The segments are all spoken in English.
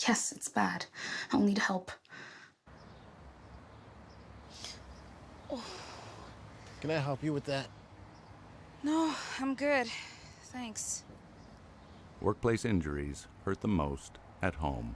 Yes, it's bad. I'll need help. Can I help you with that? No, I'm good. Thanks. Workplace injuries hurt the most at home.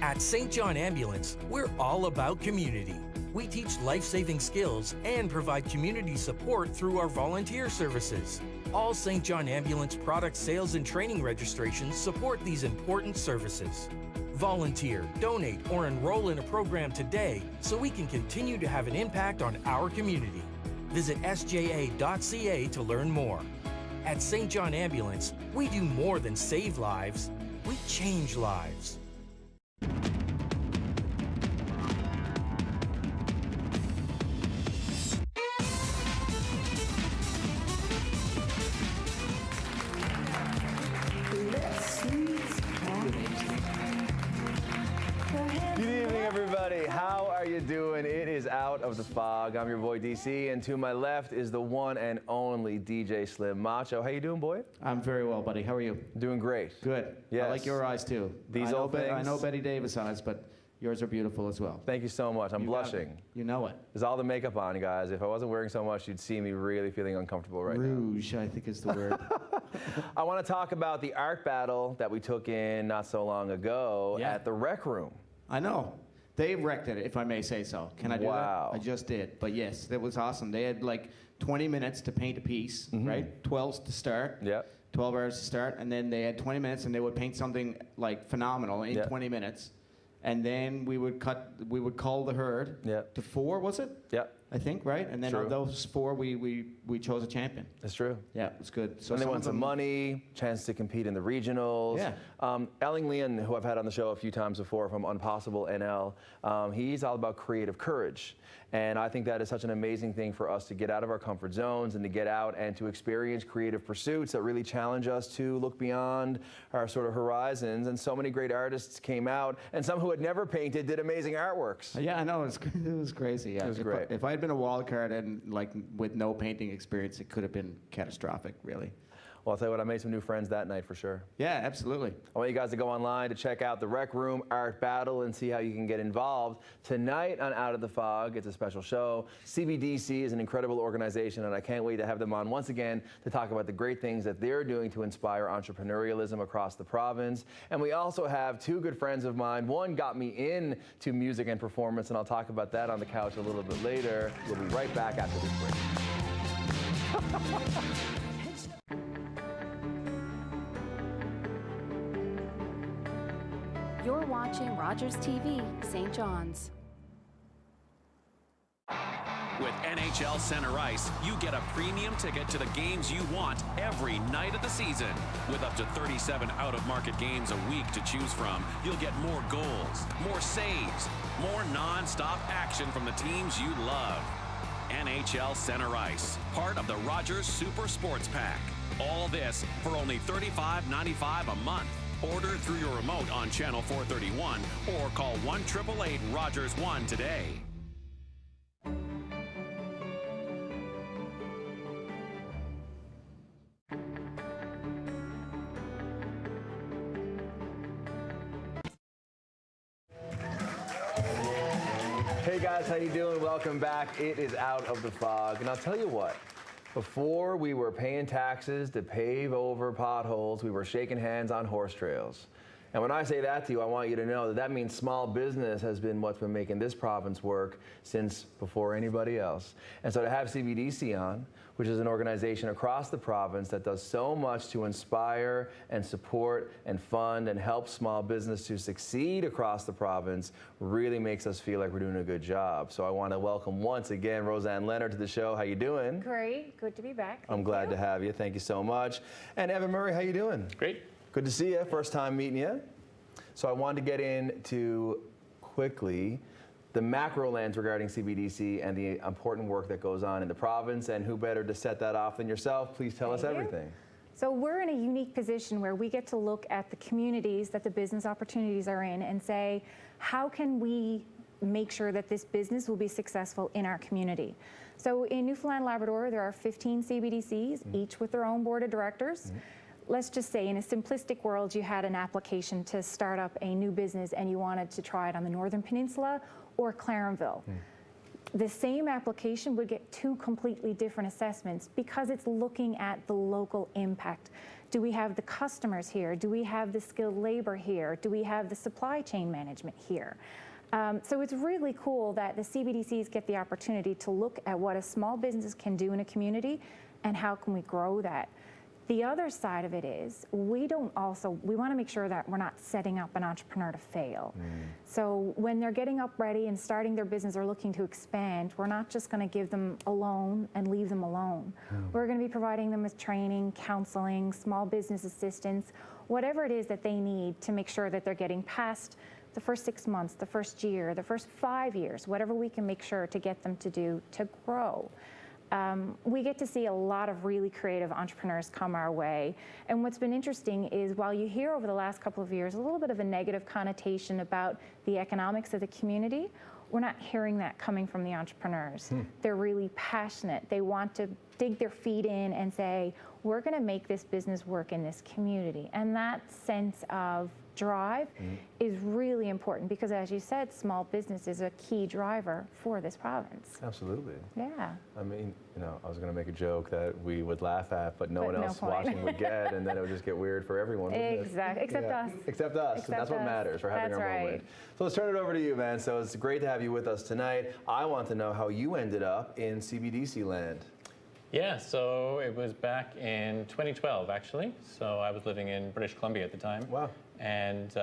At St. John Ambulance, we're all about community. We teach life-saving skills and provide community support through our volunteer services. All St. John Ambulance product sales and training registrations support these important services. Volunteer, donate, or enroll in a program today so we can continue to have an impact on our community. Visit sja.ca to learn more. At St. John Ambulance, we do more than save lives, we change lives. Good evening, everybody. How are you doing? It is Out of the Fog. I'm your boy DC, and to my left is the one and only DJ Slim Macho. How you doing, boy? I'm very well, buddy. How are you? Doing great. Good. Yes. I like your eyes too. These old things. I know Betty Davis eyes, but yours are beautiful as well. Thank you so much. I'm blushing. You know it. There's all the makeup on, guys. If I wasn't wearing so much, you'd see me really feeling uncomfortable right now. Rouge, I think is the word. I want to talk about the art battle that we took in not so long ago at the Rec Room. I know. They wrecked it, if I may say so. Can I do Wow. that? I just did. But yes, that was awesome. They had like 20 minutes to paint a piece, right? 12 to start. Yep. 12 hours to start. And then they had 20 minutes and they would paint something like phenomenal in 20 minutes. And then we would call the herd to 4, was it? Yep. I think, right? And then of those 4, we chose a champion. That's true. Yeah, it was good. So and they won some money, chance to compete in the regionals. Yeah. Elling Leon, who I've had on the show a few times before from Unpossible NL, he's all about creative courage. And I think that is such an amazing thing for us to get out of our comfort zones and to get out and to experience creative pursuits that really challenge us to look beyond our sort of horizons. And so many great artists came out, and some who had never painted did amazing artworks. Yeah, I know. It was crazy. Yeah. It was great. If I had been a wild card and like with no painting experience, it could have been catastrophic, really. Well, I'll tell you what, I made some new friends that night for sure. Yeah, absolutely. I want you guys to go online to check out the Rec Room Art Battle and see how you can get involved. Tonight on Out of the Fog, it's a special show. CBDC is an incredible organization, and I can't wait to have them on once again to talk about the great things that they're doing to inspire entrepreneurialism across the province. And we also have 2 good friends of mine. One got me into music and performance, and I'll talk about that on the couch a little bit later. We'll be right back after this break. You're watching Rogers TV, St. John's. With NHL Center Ice, you get a premium ticket to the games you want every night of the season. With up to 37 out-of-market games a week to choose from, you'll get more goals, more saves, more non-stop action from the teams you love. NHL Center Ice, part of the Rogers Super Sports Pack. All this for only $35.95 a month. Order through your remote on Channel 431 or call 1-888-ROGERS-1 today. Hey guys, how you doing? Welcome back. It is Out of the Fog. And I'll tell you what, before we were paying taxes to pave over potholes, we were shaking hands on horse trails. And when I say that to you, I want you to know that that means small business has been what's been making this province work since before anybody else. And so to have CBDC on, which is an organization across the province that does so much to inspire and support and fund and help small business to succeed across the province, really makes us feel like we're doing a good job. So I want to welcome once again Roseanne Leonard to the show. How you doing? Great. Good to be back. I'm glad to have you. Thank you so much. And Evan Murray, how you doing? Great. Good to see you. First time meeting you. So I wanted to get into quickly the macro lens regarding CBDC and the important work that goes on in the province, and who better to set that off than yourself? Please tell us everything. So we're in a unique position where we get to look at the communities that the business opportunities are in and say, how can we make sure that this business will be successful in our community? So in Newfoundland Labrador, there are 15 CBDCs, each with their own board of directors. let's just say in a simplistic world, you had an application to start up a new business and you wanted to try it on the Northern Peninsula or Clarenville. The same application would get 2 completely different assessments because it's looking at the local impact. Do we have the customers here? Do we have the skilled labor here? Do we have the supply chain management here? So it's really cool that the CBDCs get the opportunity to look at what a small business can do in a community and how can we grow that. The other side of it is we want to make sure that we're not setting up an entrepreneur to fail. So when they're getting up ready and starting their business or looking to expand, we're not just going to give them a loan and leave them alone. We're going to be providing them with training, counseling, small business assistance, whatever it is that they need to make sure that they're getting past the first 6 months, the first year, the first 5 years, whatever we can make sure to get them to do to grow. We get to see a lot of really creative entrepreneurs come our way. And what's been interesting is while you hear over the last couple of years a little bit of a negative connotation about the economics of the community, we're not hearing that coming from the entrepreneurs. They're really passionate. They want to dig their feet in and say, we're going to make this business work in this community. And that sense of drive is really important because, as you said, small business is a key driver for this province. Absolutely. Yeah. I mean, I was going to make a joke that we would laugh at, but no one else watching would get, and then it would just get weird for everyone. Exactly. Except us. Except us. And that's what matters. We're having our moment. So let's turn it over to you, man. So it's great to have you with us tonight. I want to know how you ended up in CBD Sealand. Yeah, so it was back in 2012, actually. So I was living in British Columbia at the time. Wow. And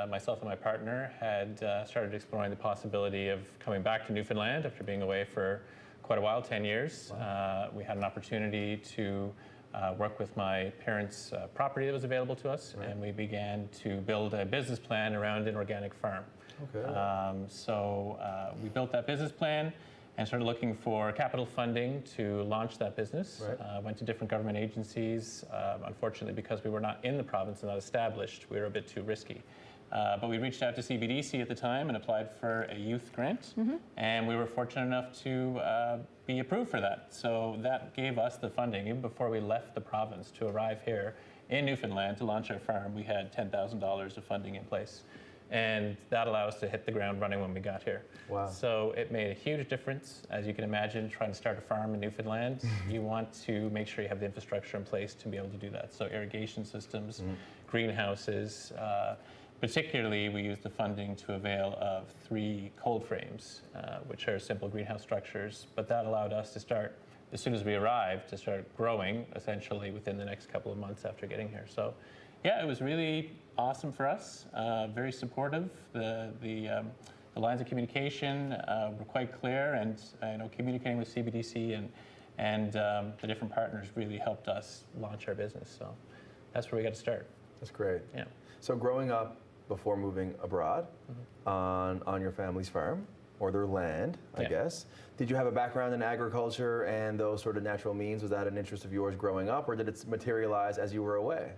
myself and my partner had started exploring the possibility of coming back to Newfoundland after being away for quite a while, 10 years. Wow. We had an opportunity to work with my parents' property that was available to us, and we began to build a business plan around an organic farm. Okay. So we built that business plan and started looking for capital funding to launch that business. Went to different government agencies. Unfortunately, because we were not in the province and not established, we were a bit too risky. But we reached out to CBDC at the time and applied for a youth grant, and we were fortunate enough to be approved for that. So that gave us the funding. Even before we left the province to arrive here in Newfoundland to launch our farm, we had $10,000 of funding in place. And that allowed us to hit the ground running when we got here. Wow. So it made a huge difference. As you can imagine, trying to start a farm in Newfoundland, you want to make sure you have the infrastructure in place to be able to do that. So irrigation systems, greenhouses. Particularly, we used the funding to avail of 3 cold frames, which are simple greenhouse structures. But that allowed us to start, as soon as we arrived, to start growing essentially within the next couple of months after getting here. So yeah, it was really awesome for us, very supportive. The lines of communication were quite clear, and communicating with CBDC and the different partners really helped us launch our business. So that's where we got to start. That's great. Yeah. So growing up before moving abroad on your family's farm, or their land, I guess, did you have a background in agriculture and those sort of natural means? Was that an interest of yours growing up, or did it materialize as you were away?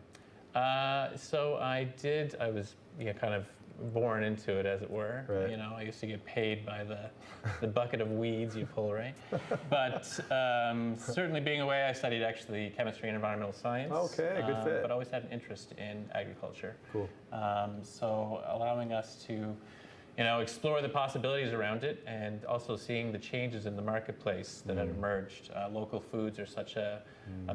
So I did. I was kind of born into it, as it were. Right. I used to get paid by the bucket of weeds you pull, right? But certainly being away, I studied actually chemistry and environmental science. Okay, good fit. But always had an interest in agriculture. Cool. So allowing us to explore the possibilities around it, and also seeing the changes in the marketplace that had emerged. Local foods are such a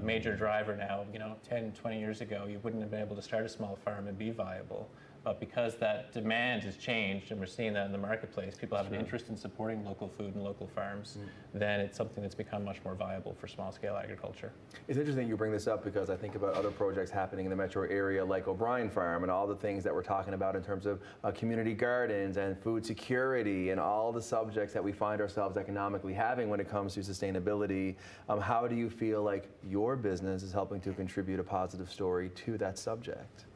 major driver now. 10, 20 years ago, you wouldn't have been able to start a small farm and be viable. But because that demand has changed, and we're seeing that in the marketplace, people have an interest in supporting local food and local farms, then it's something that's become much more viable for small-scale agriculture. It's interesting you bring this up because I think about other projects happening in the metro area like O'Brien Farm and all the things that we're talking about in terms of community gardens and food security and all the subjects that we find ourselves economically having when it comes to sustainability. How do you feel like your business is helping to contribute a positive story to that subject?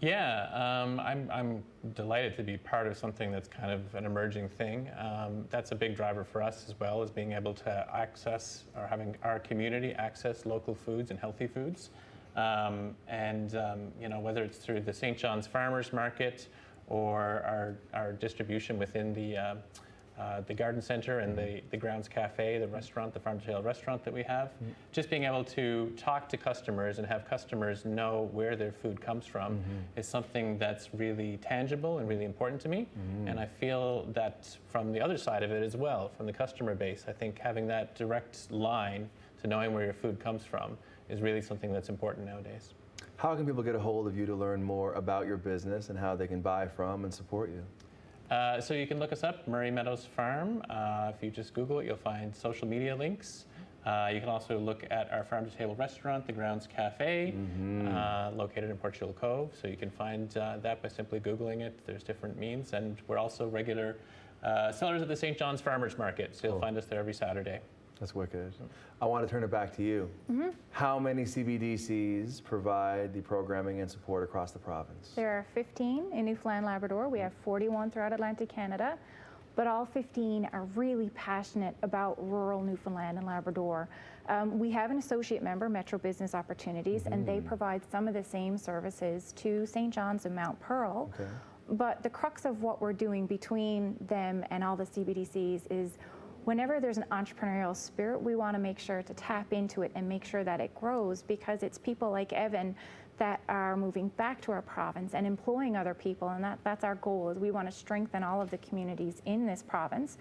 Yeah, I'm delighted to be part of something that's kind of an emerging thing. That's a big driver for us as well, is being able to access, or having our community access local foods and healthy foods. Whether it's through the St. John's Farmers Market or our distribution within the the garden center and the grounds cafe, the restaurant, the farm to table restaurant that we have. Just being able to talk to customers and have customers know where their food comes from is something that's really tangible and really important to me. And I feel that from the other side of it as well, from the customer base, I think having that direct line to knowing where your food comes from is really something that's important nowadays. How can people get a hold of you to learn more about your business and how they can buy from and support you? So you can look us up, Murray Meadows Farm. If you just Google it, you'll find social media links. You can also look at our farm to table restaurant, the Grounds Cafe, located in Portugal Cove. So you can find that by simply Googling it. There's different means. And we're also regular sellers at the St. John's Farmers Market. So you'll find us there every Saturday. That's wicked. I want to turn it back to you. How many CBDCs provide the programming and support across the province? There are 15 in Newfoundland, Labrador. We have 41 throughout Atlantic Canada, but all 15 are really passionate about rural Newfoundland and Labrador. We have an associate member, Metro Business Opportunities, and they provide some of the same services to St. John's and Mount Pearl. But the crux of what we're doing between them and all the CBDCs is whenever there's an entrepreneurial spirit, we want to make sure to tap into it and make sure that it grows, because it's people like Evan that are moving back to our province and employing other people, and that's our goal. Is we want to strengthen all of the communities in this province,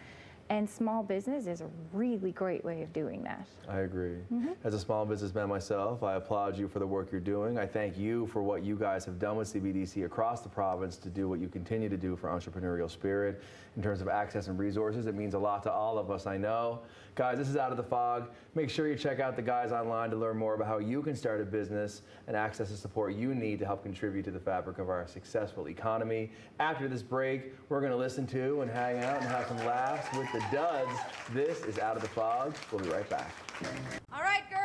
and small business is a really great way of doing that. I agree. As a small businessman myself, I applaud you for the work you're doing. I thank you for what you guys have done with CBDC across the province to do what you continue to do for entrepreneurial spirit in terms of access and resources. It means a lot to all of us, I know. Guys, this is Out of the Fog. Make sure you check out the guys online to learn more about how you can start a business and access the support you need to help contribute to the fabric of our successful economy. After this break, we're going to listen to and hang out and have some laughs with the Duds. This is Out of the Fog. We'll be right back. All right, girls.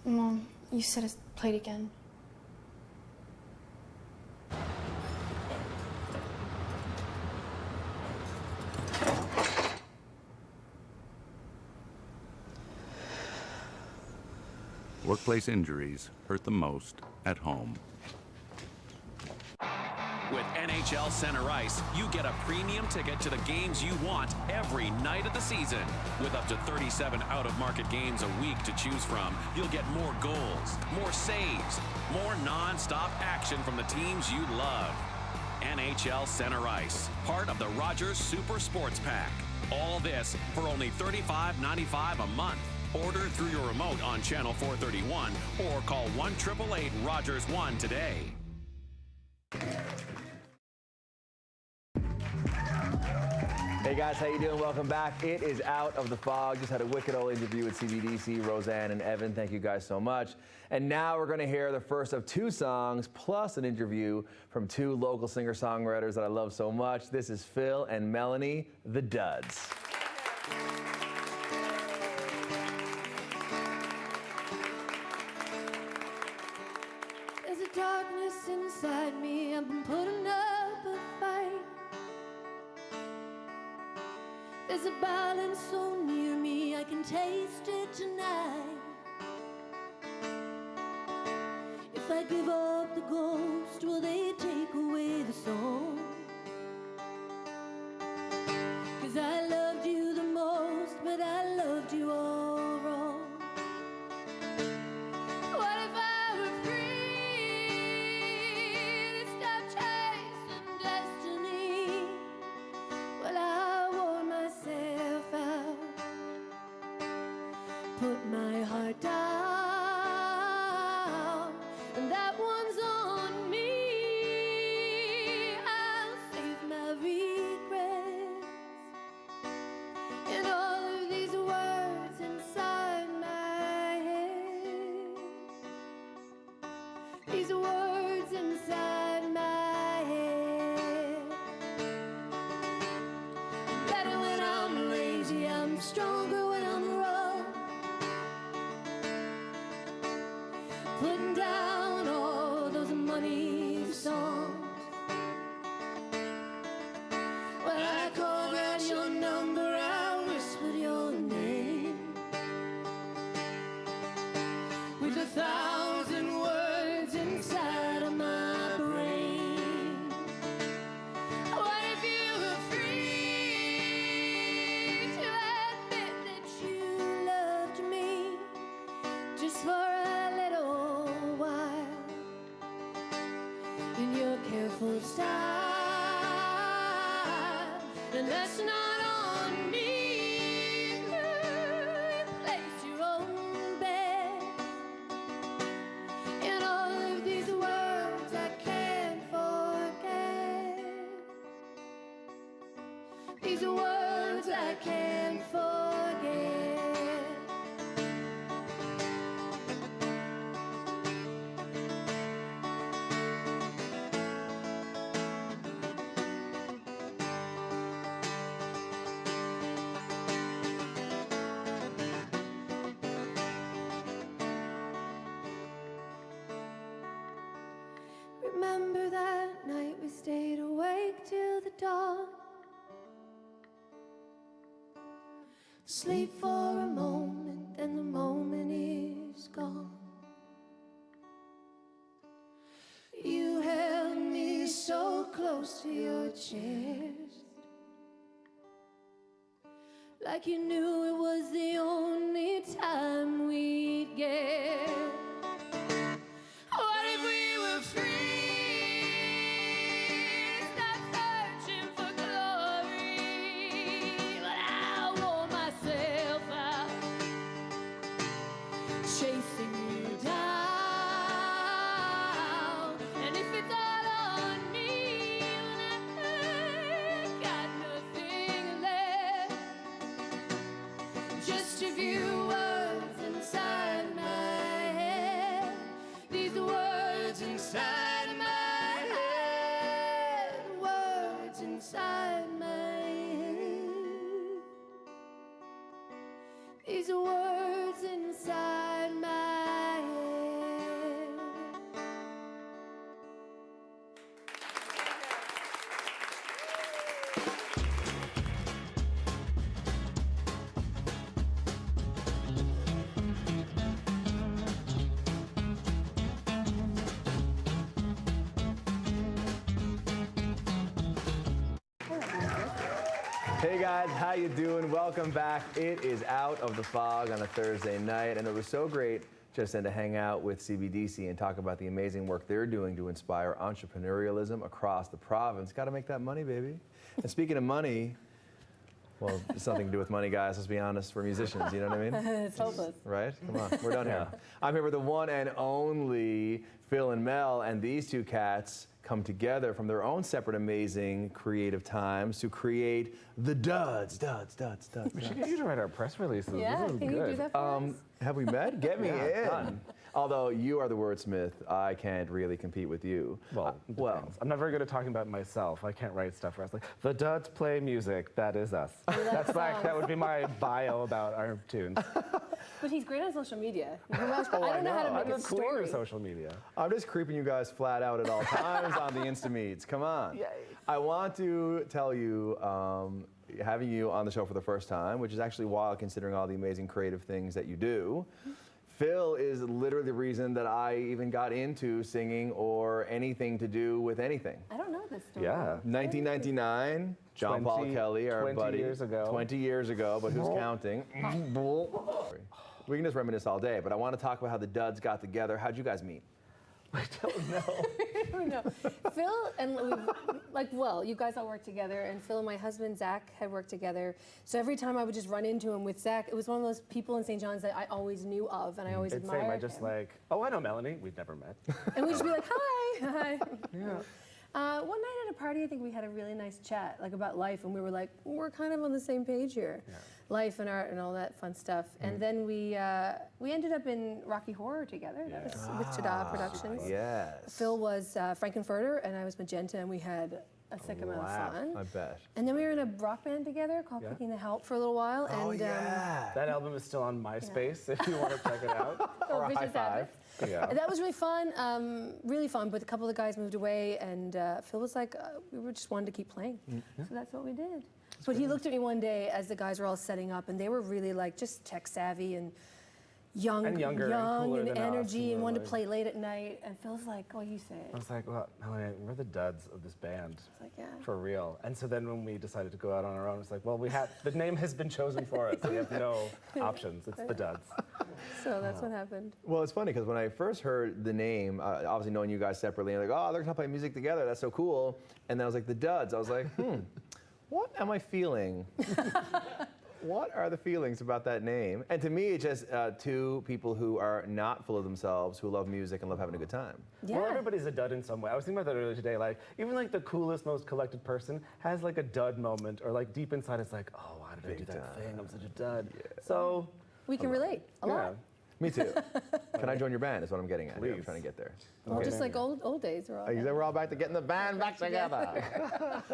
Mom, you said it's played again. Workplace injuries hurt the most at home. With NHL Center Ice, you get a premium ticket to the games you want every night of the season. With up to 37 out-of-market games a week to choose from, you'll get more goals, more saves, more non-stop action from the teams you love. NHL Center Ice, part of the Rogers Super Sports Pack. All this for only $35.95 a month. Order through your remote on Channel 431 or call 1-888-ROGERS-1 today. Hey guys, how you doing? Welcome back. It is Out of the Fog. Just had a wicked old interview with CBDC, Roseanne and Evan. Thank you guys so much. And now we're going to hear the first of 2 songs plus an interview from 2 local singer-songwriters that I love so much. This is Phil and Melanie, the Duds. There's a darkness inside me. I've been putting up a fight. There's a balance so near me, I can taste it tonight. If I give up the ghost, will they take away the song? 'Cause I loved you the most, but I loved you all wrong. What if I were free to stop chasing destiny? Well, I wore myself out, put my heart down, and that one's on me. I'll save my regrets and all of these words inside my head. These words inside my head. Better when I'm lazy, I'm stronger when I'm rough. Putting down all those money songs. When I called out your number, I whispered your name with a remember that night we stayed awake till the dawn. Sleep for a moment, then the moment is gone. You held me so close to your chest, like you knew it was the only time we'd get. What if we were free? Stop searching for glory. But I wore myself out, chasing you down. And if it's all on me, well, I got nothing left. Just a few words inside my head. These words inside my head. Words inside my head. These words inside my head. Hey guys, how you doing? Welcome back. It is Out of the Fog on a Thursday night, and it was so great just then to hang out with CBDC and talk about the amazing work they're doing to inspire entrepreneurialism across the province. Got to make that money, baby. And speaking of money, well, it's nothing to do with money, guys. Let's be honest. We're musicians, you know what I mean? It's hopeless. Right? Come on, we're done here. I'm here with the one and only Phil and Mel, and these two cats come together from their own separate amazing creative times to create the duds. We should get you to write our press releases. Yeah, this is can good. you do that for us? Have we met? Get me Yeah, in. done. Although you are the wordsmith, I can't really compete with you. Well, I'm not very good at talking about myself. I can't write stuff where I was like, the duds play music. That is us. That's like, that would be my bio about our tunes. But he's great on social media. I don't know how to make a I'm story. queen of social media. I'm just creeping you guys flat out at all times on the Insta-meets. Come on. Yay. I want to tell you, having you on the show for the first time, which is actually wild considering all the amazing creative things that you do. Phil is literally the reason that I even got into singing or anything to do with anything. I don't know this story. Yeah. 1999, John Paul Kelly, our 20 buddy. years ago. 20 years ago, but who's counting? We can just reminisce all day, but I want to talk about how the duds got together. How'd you guys meet? I don't know. I don't know. Phil and you guys all worked together, and Phil and my husband Zach had worked together. So every time I would just run into him with Zach, it was one of those people in St. John's that I always knew of, and I always admired Same. I just him. oh, I know Melanie. We'd never met. And we'd just be like, hi. Yeah. One night at a party, I think we had a really nice chat, about life, and we were like, we're kind of on the same page here. Yeah. Life and art and all that fun stuff. And then we ended up in Rocky Horror together. That was with Tada Productions. Yes. Phil was Frankenfurter, and I was Magenta, and we had a sick amount of fun. I bet. And then we were in a rock band together called Picking the Help for a little while. And, that album is still on MySpace if you want to check it out. Or a high five. Yeah. And that was really fun, but a couple of the guys moved away, and Phil was like, we were just wanted to keep playing. So that's what we did. But he looked at me one day as the guys were all setting up, and they were really just tech savvy and young and energy, and wanted to play late at night. And Phil's like, "Oh, you say it." I was like, "Well, Melanie, we're the duds of this band, yeah. For real." And so then when we decided to go out on our own, it's like, "Well, the name has been chosen for us. We have no options. It's the duds." So that's what happened. Well, it's funny because when I first heard the name, obviously knowing you guys separately, and oh, they're gonna play music together. That's so cool. And then I was like, the duds. I was like, what am I feeling? What are the feelings about that name? And to me, it's just two people who are not full of themselves, who love music and love having a good time. Yeah. Well, everybody's a dud in some way. I was thinking about that earlier today. Even the coolest, most collected person has a dud moment, or deep inside it's like, oh, why did I do that thing? I'm such a dud. Yeah. So we can relate a lot. Me too. Can I join your band is what I'm getting at. Please. I'm trying to get there. Well, just like old days. We're all back to getting the band back together.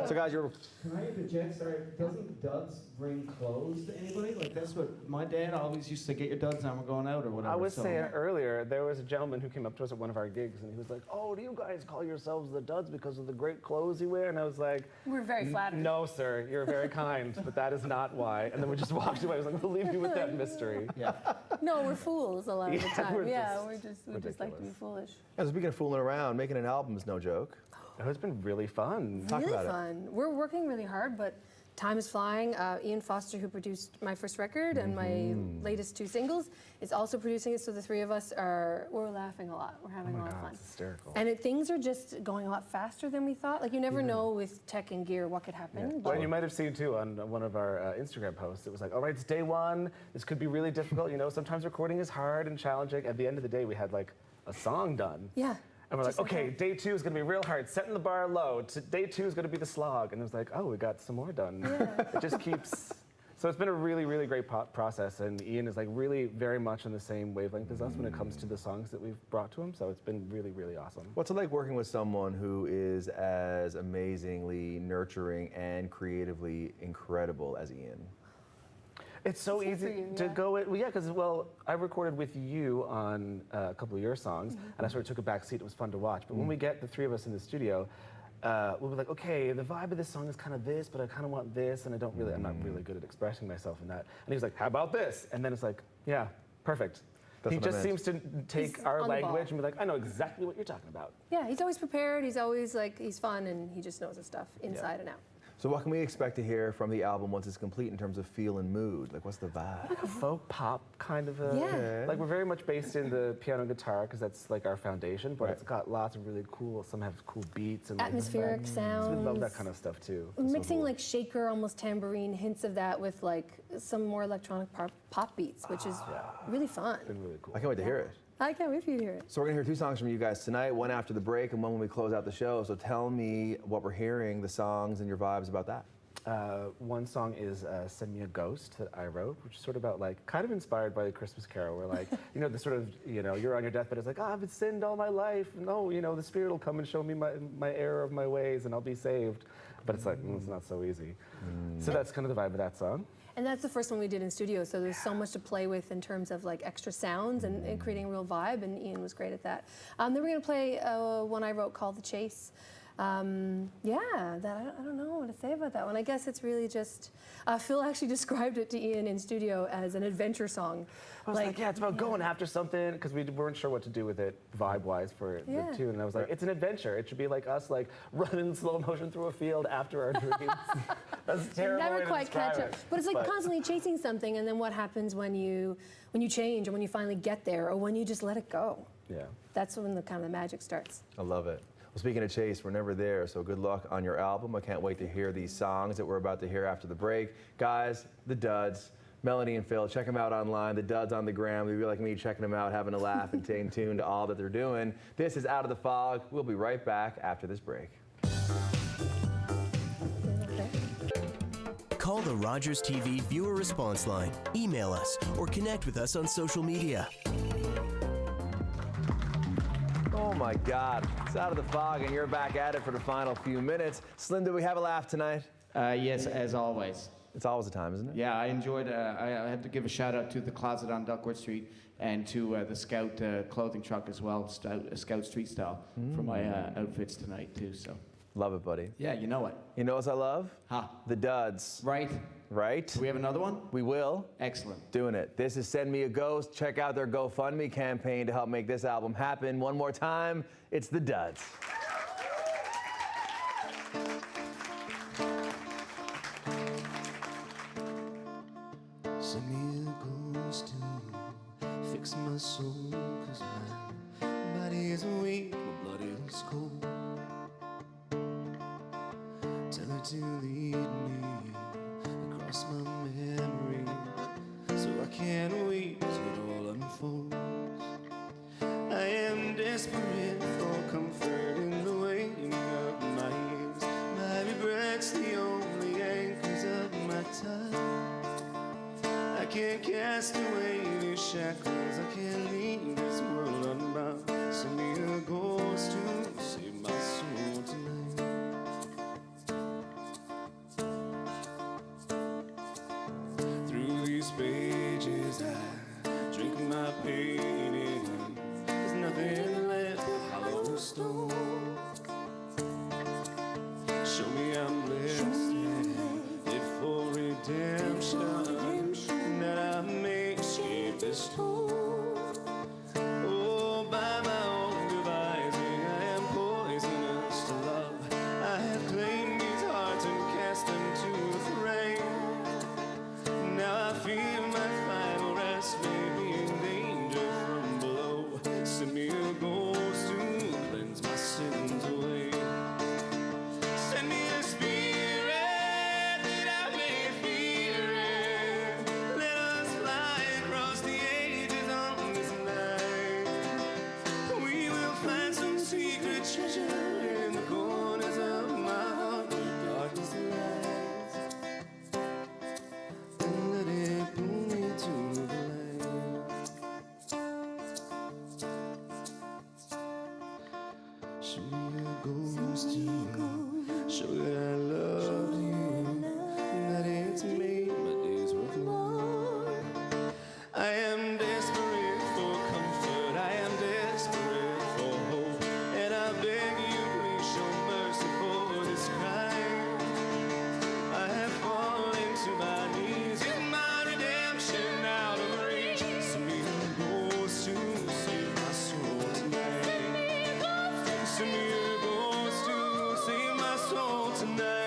So guys, you're... Can I interject? Sorry, doesn't Duds bring clothes to anybody? Like, that's what my dad always used to get your Duds and we're going out or whatever. I was saying earlier, there was a gentleman who came up to us at one of our gigs and he was like, oh, do you guys call yourselves the Duds because of the great clothes you wear? And I was like, we're very flattered. No, sir, you're very kind, but that is not why. And then we just walked away. I was like, we'll leave you with that mystery. Yeah. No, we're fools a lot of the time. We just like to be foolish. Yeah, speaking of fooling around, making an album is no joke. It's been really fun. Talk Really about it. fun. We're working really hard, but time is flying. Ian Foster, who produced my first record and my latest 2 singles, is also producing it. So the 3 of us we're laughing a lot. We're having a lot of fun. It's hysterical. And things are just going a lot faster than we thought. Like, you never know with tech and gear what could happen. Yeah. But Well, you might have seen too on one of our Instagram posts, it was like, all right, it's day 1. This could be really difficult. You know, sometimes recording is hard and challenging. At the end of the day, we had like a song done. yeah. And we're like, Just like okay, that. day 2 is going to be real hard, setting the bar low. Day 2 is going to be the slog. And it was like, oh, we got some more done. Yeah. It just keeps... So it's been a really, really great process. And Ian is like really very much on the same wavelength as us when it comes to the songs that we've brought to him. So it's been really, really awesome. What's it like working with someone who is as amazingly nurturing and creatively incredible as Ian? It's so easy to go with, well, yeah, because, I recorded with you on a couple of your songs, and I sort of took a back seat. It was fun to watch. But when we get the 3 of us in the studio, we'll be like, okay, the vibe of this song is kind of this, but I kind of want this, and I'm not really good at expressing myself in that. And he's like, how about this? And then it's like, yeah, perfect. That's He what I just meant. seems to take He's our on the ball. language and be like, I know exactly what you're talking about. Yeah, he's always prepared. He's always like, he's fun, and he just knows his stuff inside and out. So what can we expect to hear from the album once it's complete in terms of feel and mood? Like, what's the vibe? Like a folk pop kind of a... Yeah. Like, we're very much based in the piano and guitar because that's like our foundation, but it's got lots of really cool, some have cool beats and Atmospheric sounds. We love that kind of stuff too. Mixing like shaker, almost tambourine, hints of that with like some more electronic pop beats, which is really fun. It's been really cool. I can't wait to hear it. I can't wait for you to hear it. So we're gonna hear 2 songs from you guys tonight, one after the break and one when we close out the show. So tell me what we're hearing, the songs and your vibes about that. One song is Send Me a Ghost that I wrote, which is sort of about like, kind of inspired by the Christmas Carol, where like, you know, the sort of, you know, you're on your deathbed, it's like, I've been sinned all my life, no, you know, the Spirit will come and show me my error of my ways and I'll be saved. But it's like, it's not so easy. So that's kind of the vibe of that song. And that's the first one we did in studio, so there's so much to play with in terms of like extra sounds and creating a real vibe, and Ian was great at that. Then we're gonna play one I wrote called The Chase. I don't know what to say about that one. I guess it's really just, Phil actually described it to Ian in studio as an adventure song. I was like, yeah, it's about going after something, because we weren't sure what to do with it vibe-wise for the tune. And I was like, it's an adventure. It should be like us, like running in slow motion through a field after our dreams. That's a terrible Never way to quite describe catch up. it. But it's like constantly chasing something, and then what happens when you change, or when you finally get there, or when you just let it go. Yeah. That's when the kind of the magic starts. I love it. Well, speaking of Chase, we're never there, so good luck on your album. I can't wait to hear these songs that we're about to hear after the break. Guys, the Duds, Melanie and Phil, check them out online. The Duds on the gram. They'll be like me, checking them out, having a laugh, and staying tuned to all that they're doing. This is Out of the Fog. We'll be right back after this break. Call the Rogers TV viewer response line, email us, or connect with us on social media. Oh my God, it's Out of the Fog, and you're back at it for the final few minutes. Slim, did we have a laugh tonight? Yes, as always. It's always a time, isn't it? Yeah, I enjoyed I had to give a shout out to the Closet on Duckworth Street and to the Scout clothing truck as well, Scout Street Style, for my outfits tonight too, so. Love it, buddy. Yeah, you know it. You know what I love? Huh. The Duds. Right. Right? Do we have another one? We will. Excellent. Doing it. This is Send Me a Ghost. Check out their GoFundMe campaign to help make this album happen. One more time, it's the Duds. Send me a ghost to fix my soul, 'cause my body is weak, my blood is cold. Tell her to lead me across my memory, so I can't wait as it all unfolds. I am desperate for comfort in the waking of my years. My regrets, the only anchors of my time. I can't cast away these shackles. I can't leave this world unbound. Send me a ghost to save my soul tonight. Through these pages I drink my pain in. There's nothing left but hollow stone. Show me I'm blessed and live for redemption, that I may escape this storm. Oh, by my own devising, I am poisonous to love. I have claimed these hearts and cast them to the flame. Now I feel my final rest may be in danger from below. Send me a ghost to cleanse my sins away. Send me a spirit that I may fear it. Let us fly across the ages on this night. We will find some secret treasure in the corners of my heart where darkness lies. And let it pull me to the light. Show me a ghost to show that I love you, that it's made my days worth more. I am desperate for comfort, I am desperate for hope, and I beg you please show mercy for this crime. I have fallen to my knees, is my redemption out of reach? Send me a ghost to save my soul tonight. Send me a ghost to save my soul tonight.